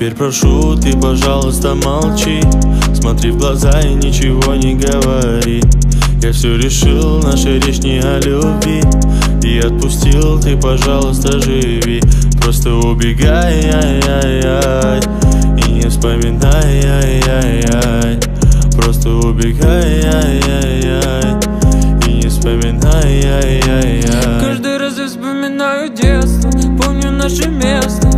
Теперь прошу, ты, пожалуйста, молчи. Смотри в глаза и ничего не говори. Я все решил, наша речь не о любви. И отпустил, ты, пожалуйста, живи. Просто убегай, ай-яй-яй, и не вспоминай, ай-яй-яй. Просто убегай, ай-яй-яй, и не вспоминай, ай-яй-яй. Каждый раз я вспоминаю детство, помню наше место.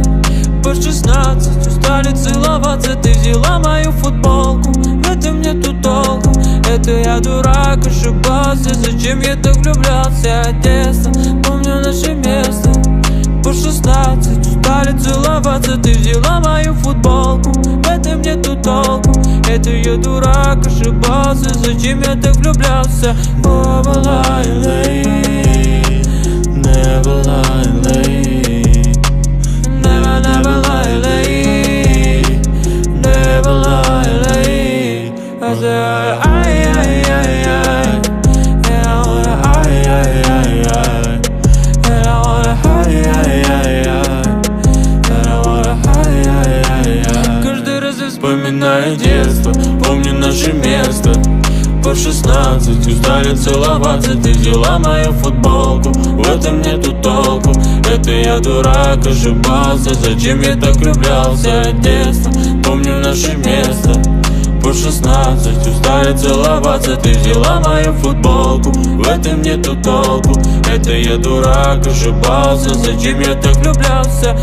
По 16 устали целоваться, ты взяла мою футболку. В этом нету толку, это я дурак, ошибался. Зачем я так влюблялся от детства? Помню наше место. По 16 устали целоваться, ты взяла мою футболку. В этом нету толку, это я дурак, ошибался. Зачем я так влюблялся? Never lie late, never lie late, never, never lie late, never lie late. I said ay, ay, ay, ay, and I wanna ay, ay, ay, ay, and I wanna ay, ay, ay, ay, and I wanna ay, ay, ay, ay. Каждый раз я вспоминаю детство, помню наше место. По 16 устали целоваться, ты взяла мою футболку. В этом нету толку, это я дурак, ошибался. Зачем я так влюблялся от детства? Помню наше место. По 16 устали целоваться, ты взяла мою футболку. В этом нету толку, это я дурак, ошибался. Зачем я так влюблялся?